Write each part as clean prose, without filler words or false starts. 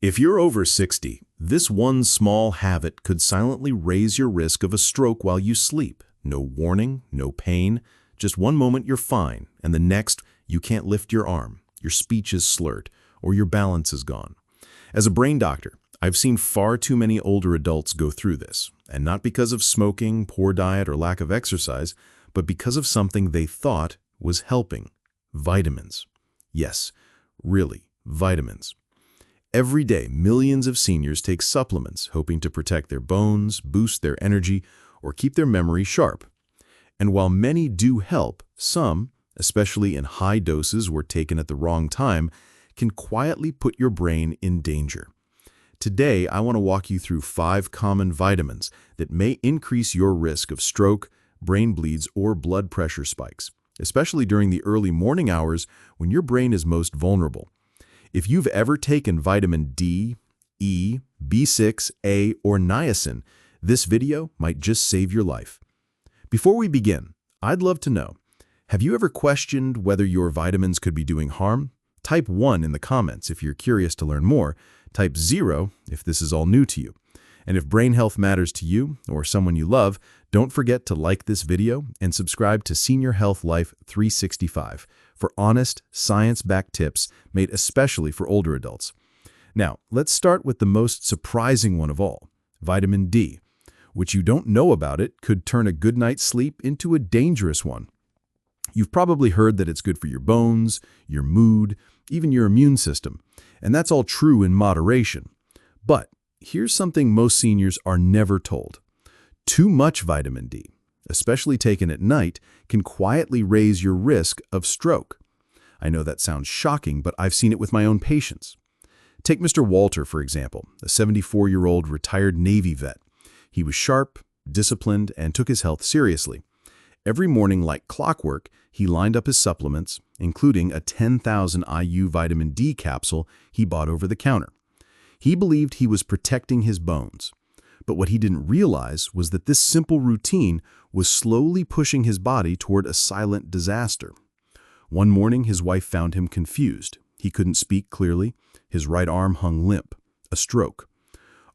If you're over 60, this one small habit could silently raise your risk of a stroke while you sleep. No warning, no pain, just one moment you're fine, and the next you can't lift your arm, your speech is slurred, or your balance is gone. As a brain doctor, I've seen far too many older adults go through this, and not because of smoking, poor diet, or lack of exercise, but because of something they thought was helping: vitamins. Yes, really, vitamins. Every day, millions of seniors take supplements, hoping to protect their bones, boost their energy, or keep their memory sharp. And while many do help, some, especially in high doses or taken at the wrong time, can quietly put your brain in danger. Today, I want to walk you through 5 common vitamins that may increase your risk of stroke, brain bleeds, or blood pressure spikes, especially during the early morning hours when your brain is most vulnerable. If you've ever taken vitamin D, E, B6, A, or niacin, this video might just save your life. Before we begin, I'd love to know, have you ever questioned whether your vitamins could be doing harm? Type 1 in the comments if you're curious to learn more. Type 0 if this is all new to you. And if brain health matters to you or someone you love, don't forget to like this video and subscribe to Senior Health Life 365 for honest, science-backed tips made especially for older adults. Now, let's start with the most surprising one of all, vitamin D, which you don't know about it could turn a good night's sleep into a dangerous one. You've probably heard that it's good for your bones, your mood, even your immune system, and that's all true in moderation. But here's something most seniors are never told. Too much vitamin D, especially taken at night, can quietly raise your risk of stroke. I know that sounds shocking, but I've seen it with my own patients. Take Mr. Walter, for example, a 74-year-old retired Navy vet. He was sharp, disciplined, and took his health seriously. Every morning, like clockwork, he lined up his supplements, including a 10,000 IU vitamin D capsule he bought over the counter. He believed he was protecting his bones. But what he didn't realize was that this simple routine was slowly pushing his body toward a silent disaster. One morning, his wife found him confused. He couldn't speak clearly. His right arm hung limp, a stroke.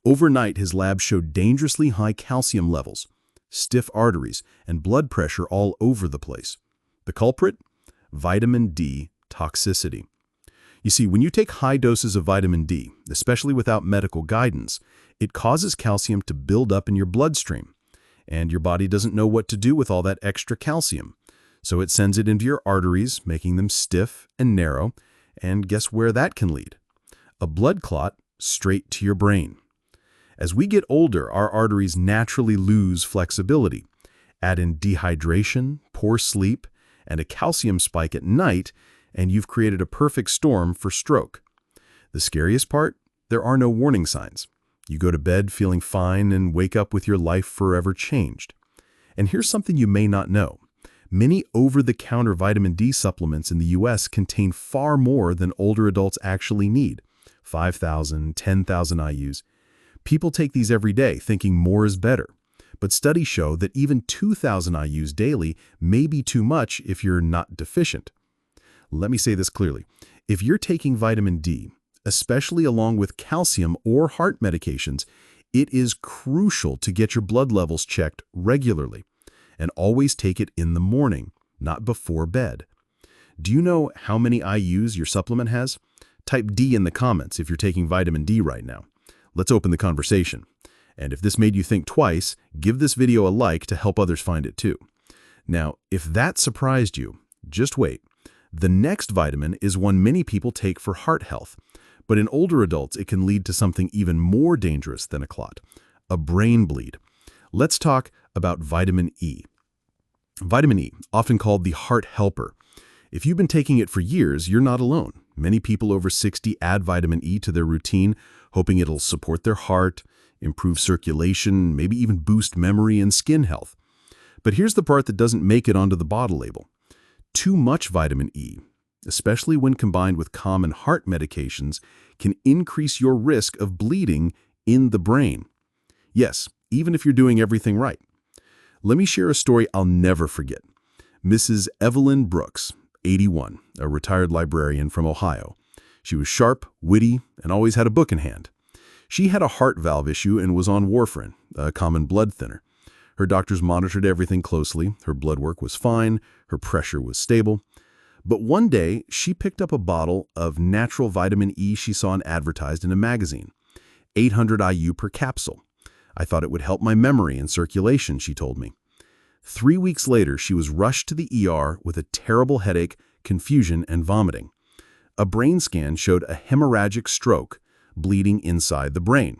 Overnight, his lab showed dangerously high calcium levels, stiff arteries, and blood pressure all over the place. The culprit? Vitamin D toxicity. You see, when you take high doses of vitamin D, especially without medical guidance, it causes calcium to build up in your bloodstream, and your body doesn't know what to do with all that extra calcium. So it sends it into your arteries, making them stiff and narrow, and guess where that can lead? A blood clot straight to your brain. As we get older, our arteries naturally lose flexibility. Add in dehydration, poor sleep, and a calcium spike at night, and you've created a perfect storm for stroke. The scariest part? There are no warning signs. You go to bed feeling fine and wake up with your life forever changed. And here's something you may not know. Many over-the-counter vitamin D supplements in the US contain far more than older adults actually need, 5,000, 10,000 IUs. People take these every day thinking more is better. But studies show that even 2,000 IUs daily may be too much if you're not deficient. Let me say this clearly. If you're taking vitamin D, especially along with calcium or heart medications, it is crucial to get your blood levels checked regularly. And always take it in the morning, not before bed. Do you know how many IUs your supplement has? Type D in the comments if you're taking vitamin D right now. Let's open the conversation. And if this made you think twice, give this video a like to help others find it too. Now, if that surprised you, just wait. The next vitamin is one many people take for heart health. But in older adults, it can lead to something even more dangerous than a clot: a brain bleed. Let's talk about vitamin E. Vitamin E, often called the heart helper. If you've been taking it for years, you're not alone. Many people over 60 add vitamin E to their routine, hoping it'll support their heart, improve circulation, maybe even boost memory and skin health. But here's the part that doesn't make it onto the bottle label. Too much vitamin E, especially when combined with common heart medications, can increase your risk of bleeding in the brain. Yes, even if you're doing everything right. Let me share a story I'll never forget. Mrs. Evelyn Brooks, 81, a retired librarian from Ohio. She was sharp, witty, and always had a book in hand. She had a heart valve issue and was on warfarin, a common blood thinner. Her doctors monitored everything closely. Her blood work was fine. Her pressure was stable. But one day, she picked up a bottle of natural vitamin E she saw advertised in a magazine. 800 IU per capsule. I thought it would help my memory and circulation, she told me. 3 weeks later, she was rushed to the ER with a terrible headache, confusion, and vomiting. A brain scan showed a hemorrhagic stroke, bleeding inside the brain.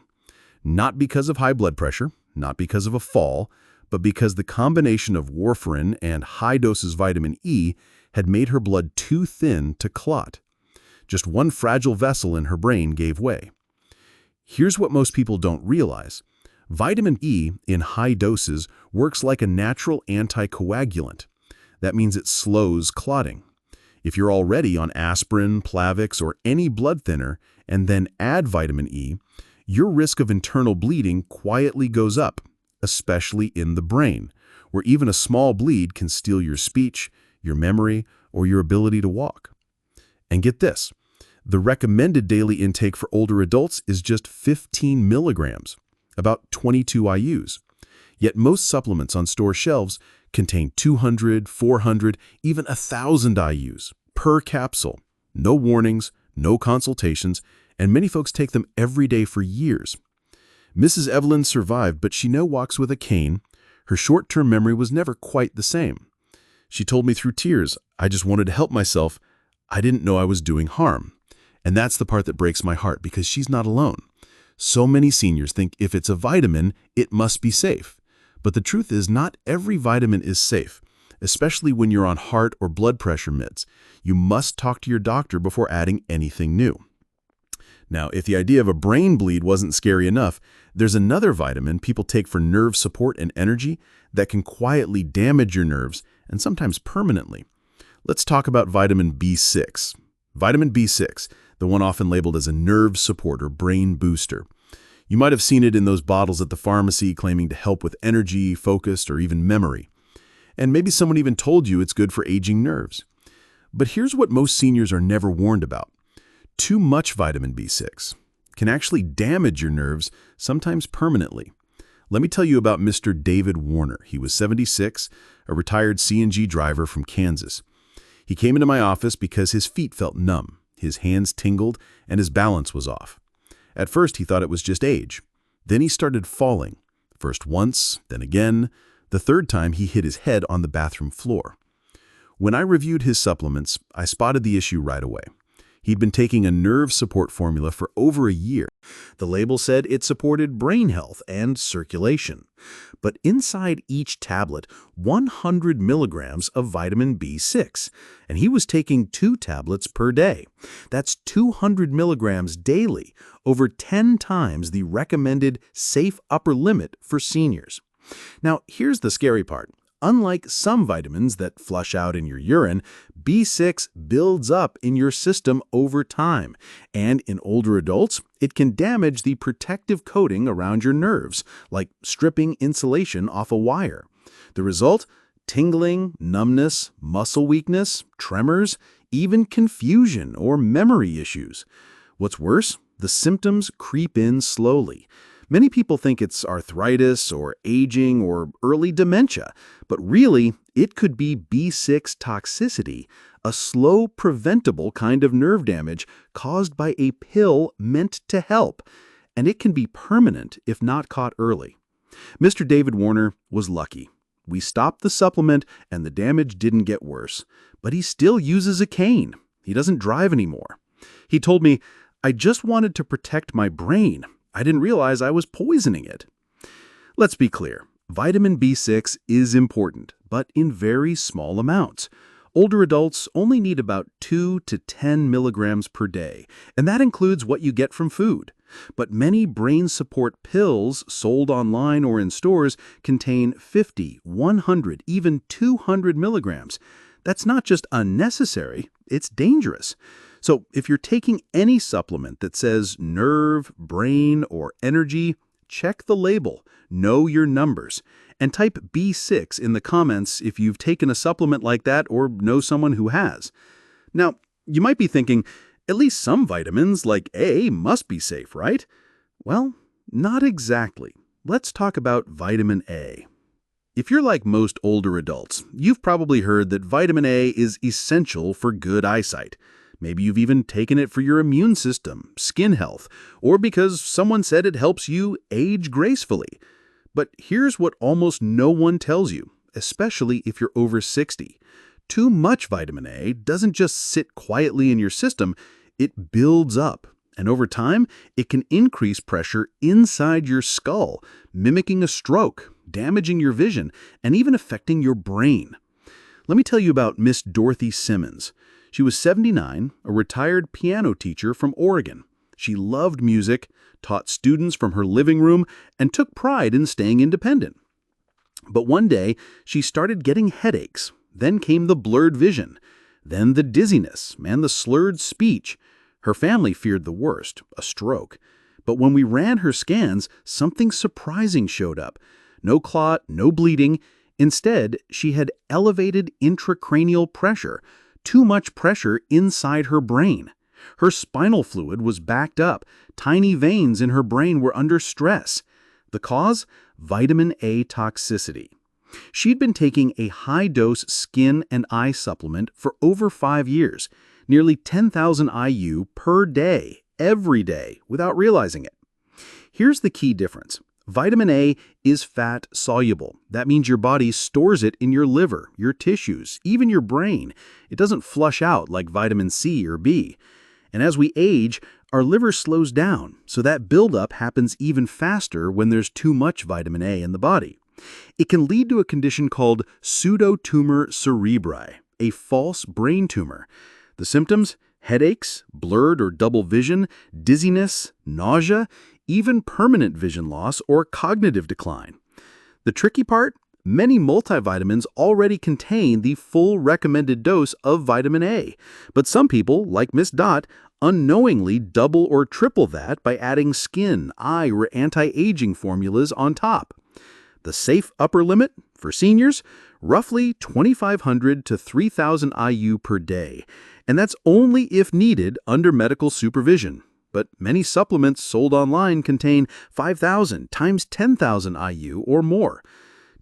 Not because of high blood pressure, not because of a fall, but because the combination of warfarin and high doses vitamin E had made her blood too thin to clot. Just one fragile vessel in her brain gave way. Here's what most people don't realize. Vitamin E in high doses works like a natural anticoagulant. That means it slows clotting. If you're already on aspirin, Plavix, or any blood thinner, and then add vitamin E, your risk of internal bleeding quietly goes up, especially in the brain, where even a small bleed can steal your speech, your memory, or your ability to walk. And get this, the recommended daily intake for older adults is just 15 milligrams, about 22 IUs. Yet most supplements on store shelves contain 200, 400, even 1,000 IUs per capsule. No warnings, no consultations, and many folks take them every day for years. Mrs. Evelyn survived, but she now walks with a cane. Her short-term memory was never quite the same. She told me through tears, "I just wanted to help myself. I didn't know I was doing harm." And that's the part that breaks my heart, because she's not alone. So many seniors think if it's a vitamin, it must be safe. But the truth is, not every vitamin is safe, especially when you're on heart or blood pressure meds. You must talk to your doctor before adding anything new. Now, if the idea of a brain bleed wasn't scary enough, there's another vitamin people take for nerve support and energy that can quietly damage your nerves, and sometimes permanently. Let's talk about vitamin B6. Vitamin B6, the one often labeled as a nerve support or brain booster. You might have seen it in those bottles at the pharmacy claiming to help with energy, focus, or even memory. And maybe someone even told you it's good for aging nerves. But here's what most seniors are never warned about. Too much vitamin B6 can actually damage your nerves, sometimes permanently. Let me tell you about Mr. David Warner. He was 76, a retired CNG driver from Kansas. He came into my office because his feet felt numb, his hands tingled, and his balance was off. At first, he thought it was just age. Then he started falling, first once, then again. The third time, he hit his head on the bathroom floor. When I reviewed his supplements, I spotted the issue right away. He'd been taking a nerve support formula for over a year. The label said it supported brain health and circulation. But inside each tablet, 100 milligrams of vitamin B6, and he was taking 2 tablets per day. That's 200 milligrams daily, over 10 times the recommended safe upper limit for seniors. Now, here's the scary part. Unlike some vitamins that flush out in your urine, B6 builds up in your system over time, and in older adults, it can damage the protective coating around your nerves, like stripping insulation off a wire. The result? Tingling, numbness, muscle weakness, tremors, even confusion or memory issues. What's worse? The symptoms creep in slowly. Many people think it's arthritis or aging or early dementia, but really, it could be B6 toxicity, a slow, preventable kind of nerve damage caused by a pill meant to help, and it can be permanent if not caught early. Mr. David Warner was lucky. We stopped the supplement and the damage didn't get worse, but he still uses a cane. He doesn't drive anymore. He told me, "I just wanted to protect my brain. I didn't realize I was poisoning it." Let's be clear. Vitamin B6 is important, but in very small amounts. Older adults only need about 2 to 10 milligrams per day, and that includes what you get from food. But many brain support pills sold online or in stores contain 50, 100, even 200 milligrams. That's not just unnecessary, it's dangerous. So if you're taking any supplement that says nerve, brain, or energy, check the label, know your numbers, and type B6 in the comments if you've taken a supplement like that or know someone who has. Now, you might be thinking, At least some vitamins, like A, must be safe, right? Well, not exactly. Let's talk about vitamin A. If you're like most older adults, you've probably heard that vitamin A is essential for good eyesight. Maybe you've even taken it for your immune system, skin health, or because someone said it helps you age gracefully. But here's what almost no one tells you, especially if you're over 60. Too much vitamin A doesn't just sit quietly in your system, it builds up. And over time, it can increase pressure inside your skull, mimicking a stroke, damaging your vision, and even affecting your brain. Let me tell you about Miss Dorothy Simmons. She was 79, a retired piano teacher from Oregon. She loved music, taught students from her living room, and took pride in staying independent. But one day, she started getting headaches. Then came the blurred vision. Then the dizziness and the slurred speech. Her family feared the worst, a stroke. But when we ran her scans, something surprising showed up. No clot, no bleeding. Instead, she had elevated intracranial pressure, too much pressure inside her brain. Her spinal fluid was backed up. Tiny veins in her brain were under stress. The cause? Vitamin A toxicity. She'd been taking a high-dose skin and eye supplement for over 5 years, nearly 10,000 IU per day, every day, without realizing it. Here's the key difference. Vitamin A is fat-soluble. That means your body stores it in your liver, your tissues, even your brain. It doesn't flush out like vitamin C or B. And as we age, our liver slows down, so that buildup happens even faster when there's too much vitamin A in the body. It can lead to a condition called pseudotumor cerebri, a false brain tumor. The symptoms? Headaches, blurred or double vision, dizziness, nausea, even permanent vision loss or cognitive decline. The tricky part? Many multivitamins already contain the full recommended dose of vitamin A, but some people, like Miss Dot, unknowingly double or triple that by adding skin, eye, or anti-aging formulas on top. The safe upper limit for seniors, roughly 2,500 to 3,000 IU per day, and that's only if needed under medical supervision. But many supplements sold online contain 5,000 times 10,000 IU or more.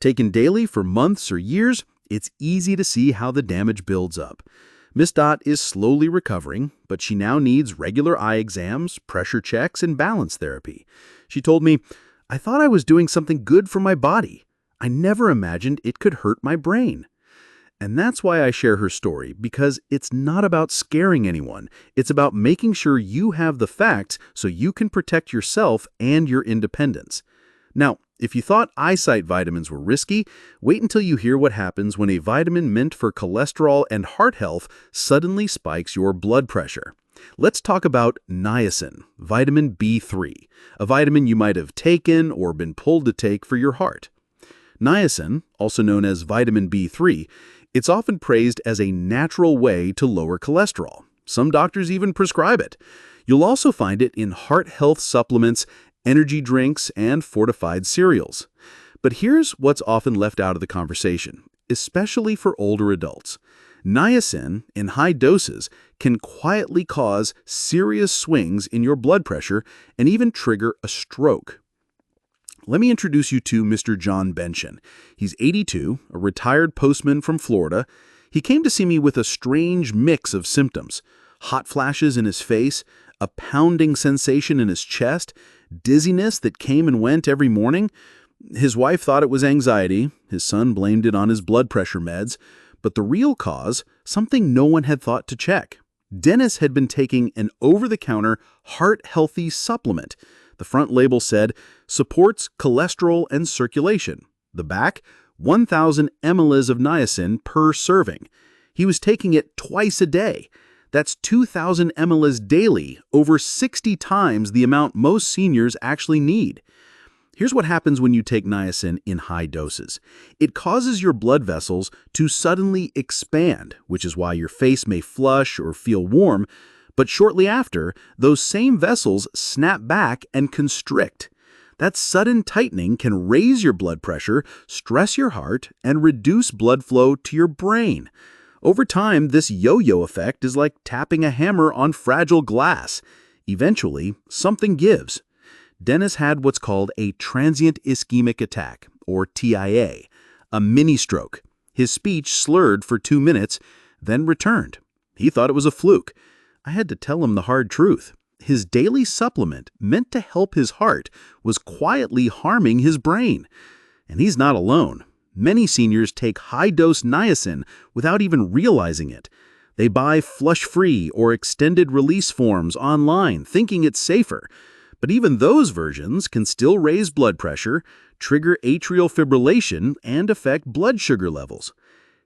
Taken daily for months or years, it's easy to see how the damage builds up. Miss Dot is slowly recovering, but she now needs regular eye exams, pressure checks, and balance therapy. She told me, "I thought I was doing something good for my body. I never imagined it could hurt my brain." And that's why I share her story, because it's not about scaring anyone. It's about making sure you have the facts so you can protect yourself and your independence. Now, if you thought eyesight vitamins were risky, wait until you hear what happens when a vitamin meant for cholesterol and heart health suddenly spikes your blood pressure. Let's talk about niacin, vitamin B3, a vitamin you might have taken or been pulled to take for your heart. Niacin, also known as vitamin B3, it's often praised as a natural way to lower cholesterol. Some doctors even prescribe it. You'll also find it in heart health supplements, energy drinks, and fortified cereals. But here's what's often left out of the conversation, especially for older adults. Niacin, in high doses, can quietly cause serious swings in your blood pressure and even trigger a stroke. Let me introduce you to Mr. John Benchen. He's 82, a retired postman from Florida. He came to see me with a strange mix of symptoms: hot flashes in his face, a pounding sensation in his chest, dizziness that came and went every morning. His wife thought it was anxiety. His son blamed it on his blood pressure meds. But the real cause, something no one had thought to check. Dennis had been taking an over-the-counter heart-healthy supplement. The front label said, supports cholesterol and circulation. The back, 1,000 mLs of niacin per serving. He was taking it twice a day. That's 2,000 mLs daily, over 60 times the amount most seniors actually need. Here's what happens when you take niacin in high doses. It causes your blood vessels to suddenly expand, which is why your face may flush or feel warm, but shortly after, those same vessels snap back and constrict. That sudden tightening can raise your blood pressure, stress your heart, and reduce blood flow to your brain. Over time, this yo-yo effect is like tapping a hammer on fragile glass. Eventually, something gives. Dennis had what's called a transient ischemic attack, or TIA, a mini-stroke. His speech slurred for 2 minutes, then returned. He thought it was a fluke. I had to tell him the hard truth. His daily supplement, meant to help his heart, was quietly harming his brain. And he's not alone. Many seniors take high-dose niacin without even realizing it. They buy flush-free or extended-release forms online, thinking it's safer. But even those versions can still raise blood pressure, trigger atrial fibrillation, and affect blood sugar levels.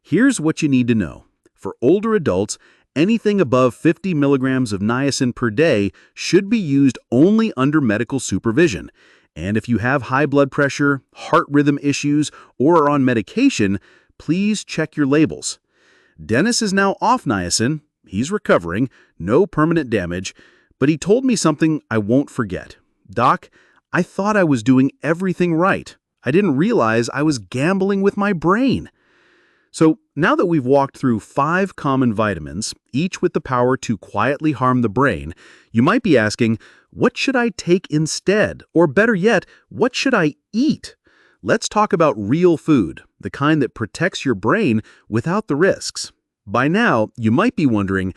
Here's what you need to know. For older adults, anything above 50 milligrams of niacin per day should be used only under medical supervision. And if you have high blood pressure, heart rhythm issues, or are on medication, please check your labels. Dennis is now off niacin. He's recovering, no permanent damage, but he told me something I won't forget. "Doc, I thought I was doing everything right. I didn't realize I was gambling with my brain." So now that we've walked through 5 common vitamins, each with the power to quietly harm the brain, you might be asking, what should I take instead? Or better yet, what should I eat? Let's talk about real food, the kind that protects your brain without the risks. By now, you might be wondering,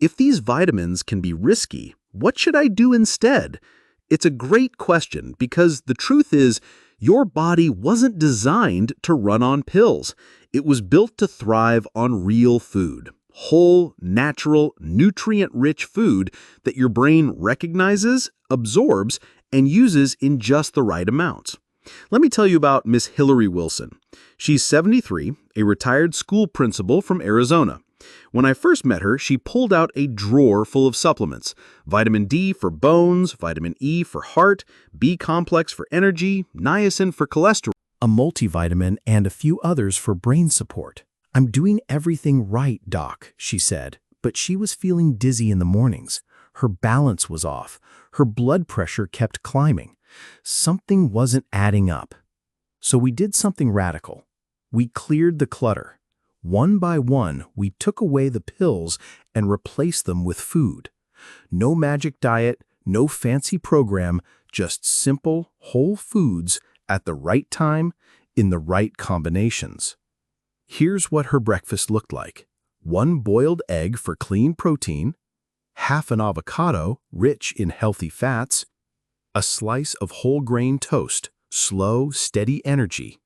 if these vitamins can be risky, what should I do instead? It's a great question because the truth is, your body wasn't designed to run on pills. It was built to thrive on real food. Whole, natural, nutrient-rich food that your brain recognizes, absorbs, and uses in just the right amounts. Let me tell you about Miss Hillary Wilson. She's 73, a retired school principal from Arizona. When I first met her, she pulled out a drawer full of supplements. Vitamin D for bones, vitamin E for heart, B-complex for energy, niacin for cholesterol, a multivitamin, and a few others for brain support. "I'm doing everything right, Doc," she said, but she was feeling dizzy in the mornings. Her balance was off. Her blood pressure kept climbing. Something wasn't adding up. So we did something radical. We cleared the clutter. One by one, we took away the pills and replaced them with food. No magic diet, no fancy program, just simple, whole foods at the right time, in the right combinations. Here's what her breakfast looked like. 1 boiled egg for clean protein, half an avocado, rich in healthy fats, a slice of whole grain toast, slow, steady energy,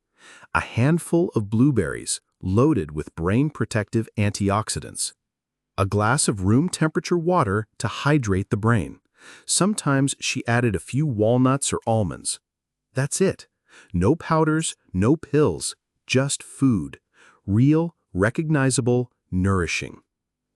a handful of blueberries, loaded with brain-protective antioxidants, a glass of room temperature water to hydrate the brain. Sometimes she added a few walnuts or almonds. That's it. No powders, no pills, just food. Real, recognizable, nourishing.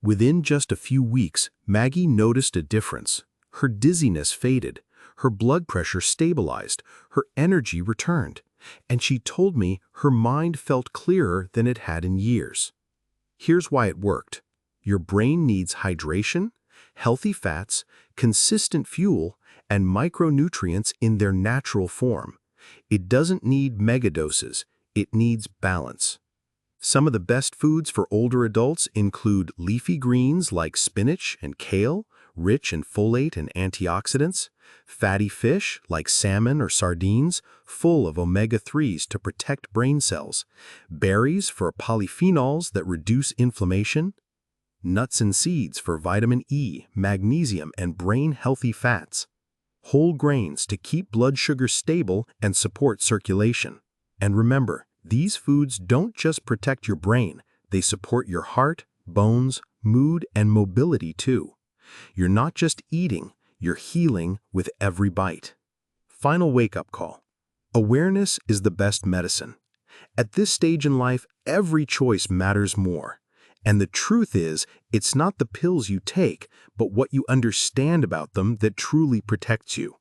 Within just a few weeks, Maggie noticed a difference. Her dizziness faded, her blood pressure stabilized, her energy returned, and she told me her mind felt clearer than it had in years. Here's why it worked. Your brain needs hydration, healthy fats, consistent fuel, and micronutrients in their natural form. It doesn't need megadoses, it needs balance. Some of the best foods for older adults include leafy greens like spinach and kale, rich in folate and antioxidants, fatty fish like salmon or sardines, full of omega-3s to protect brain cells, berries for polyphenols that reduce inflammation, nuts and seeds for vitamin E, magnesium, and brain-healthy fats, whole grains to keep blood sugar stable and support circulation. And remember, these foods don't just protect your brain, they support your heart, bones, mood, and mobility too. You're not just eating, you're healing with every bite. Final wake-up call. Awareness is the best medicine. At this stage in life, every choice matters more. And the truth is, it's not the pills you take, but what you understand about them that truly protects you.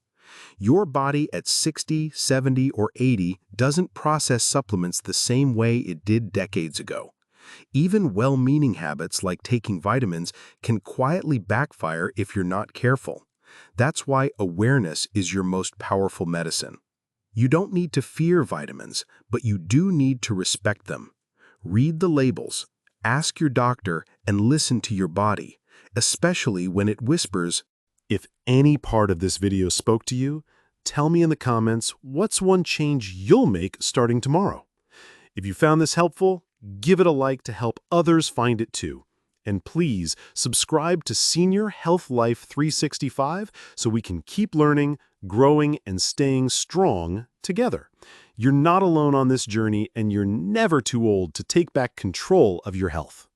Your body at 60, 70, or 80 doesn't process supplements the same way it did decades ago. Even well-meaning habits like taking vitamins can quietly backfire if you're not careful. That's why awareness is your most powerful medicine. You don't need to fear vitamins, but you do need to respect them. Read the labels, Ask your doctor and listen to your body, especially when it whispers. If any part of this video spoke to you, tell me in the comments what's one change you'll make starting tomorrow. If you found this helpful, give it a like to help others find it too. And please subscribe to Senior Health Life 365 so we can keep learning, growing, and staying strong together. You're not alone on this journey, and you're never too old to take back control of your health.